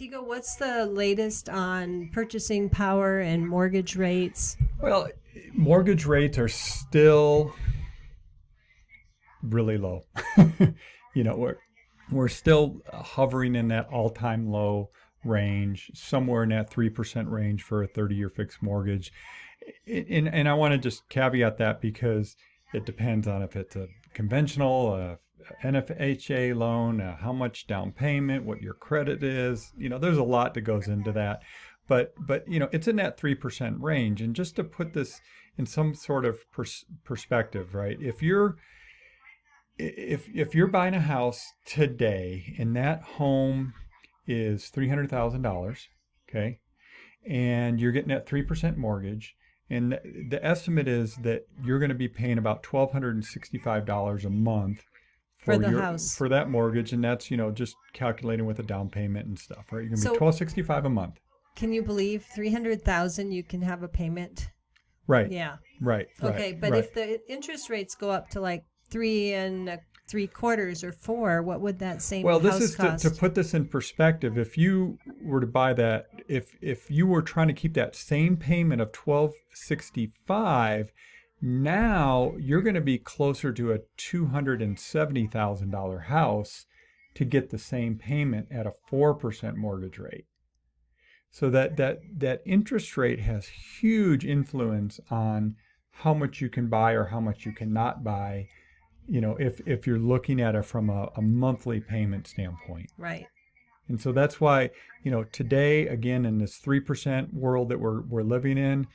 Tego, what's the latest on purchasing power and mortgage rates? Well, mortgage rates are still really low. We're still hovering in that all-time low range, somewhere in that 3% range for a 30-year fixed mortgage. And I want to just caveat that because it depends on if it's a conventional, NFHA loan, how much down payment, what your credit is. There's a lot that goes into that. But it's in that 3% range. And just to put this in some sort of perspective, right? If you're buying a house today and that home is $300,000, okay, and you're getting that 3% mortgage, and the estimate is that you're going to be paying about $1,265 a month for the house, for that mortgage, and that's just calculating with a down payment and stuff, right? You're going to be $1,265 a month. Can you believe $300,000 you can have a payment? Right. Yeah. Right. Okay, but if the interest rates go up to like 3 3/4 or 4, what would that same house cost? Well, this is to put this in perspective. If you were to buy that, if you were trying to keep that same payment of $1,265, now you're going to be closer to a $270,000 house to get the same payment at a 4% mortgage rate. So that interest rate has huge influence on how much you can buy or how much you cannot buy, if you're looking at it from a monthly payment standpoint. Right. And so that's why, today, again, in this 3% world that we're living in,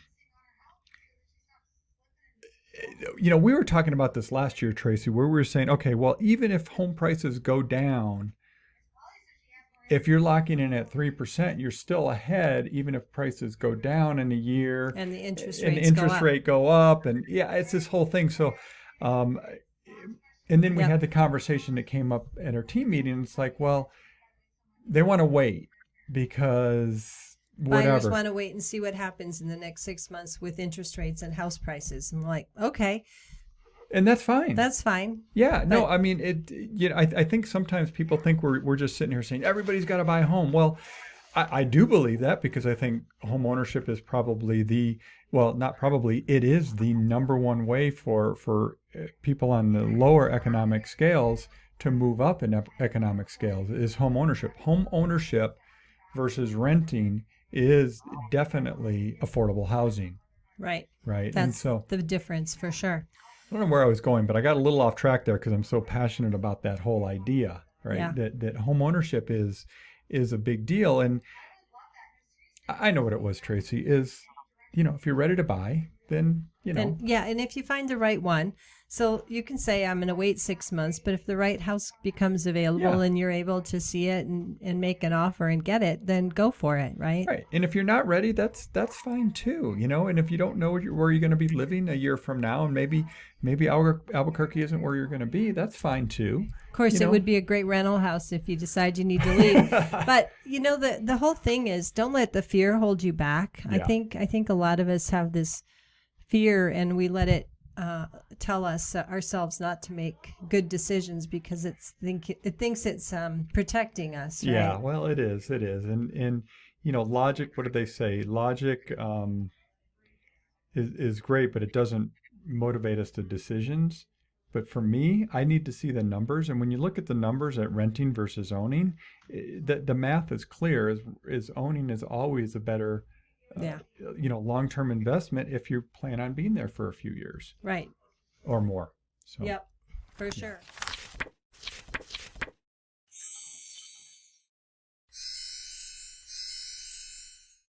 we were talking about this last year, Tracy, where we were saying, okay, well, even if home prices go down, if you're locking in at 3%, you're still ahead, even if prices go down in a year. And the interest rate go up. And yeah, it's this whole thing. So, and then we had the conversation that came up at our team meeting. It's like, well, they want to wait because whatever. Buyers want to wait and see what happens in the next 6 months with interest rates and house prices. I'm like, okay. And that's fine. That's fine. Yeah, no, I mean, I think sometimes people think we're just sitting here saying everybody's got to buy a home. Well, I do believe that because I think home ownership is probably it is the number one way for people on the lower economic scales to move up in economic scales is home ownership. Home ownership versus renting is definitely affordable housing. Right. Right. That's and so the difference for sure. I don't know where I was going, but I got a little off track there because I'm so passionate about that whole idea, right? Yeah. That home ownership is a big deal. And I know what it was, Tracy, is, if you're ready to buy, then, And if you find the right one, so you can say, I'm going to wait 6 months, but if the right house becomes available and you're able to see it and make an offer and get it, then go for it, right? Right. And if you're not ready, that's fine too, and if you don't know where you're going to be living a year from now, and maybe Albuquerque isn't where you're going to be, that's fine too. Of course, it would be a great rental house if you decide you need to leave. But, the whole thing is don't let the fear hold you back. Yeah. I think a lot of us have this fear and we let it tell us ourselves not to make good decisions because it thinks it's protecting us. Right? Yeah, well, it is, and logic. What do they say? Logic is great, but it doesn't motivate us to decisions. But for me, I need to see the numbers, and when you look at the numbers at renting versus owning, the math is clear. Is owning is always a better long-term investment if you plan on being there for a few years. Right. Or more. So. Yep, for sure.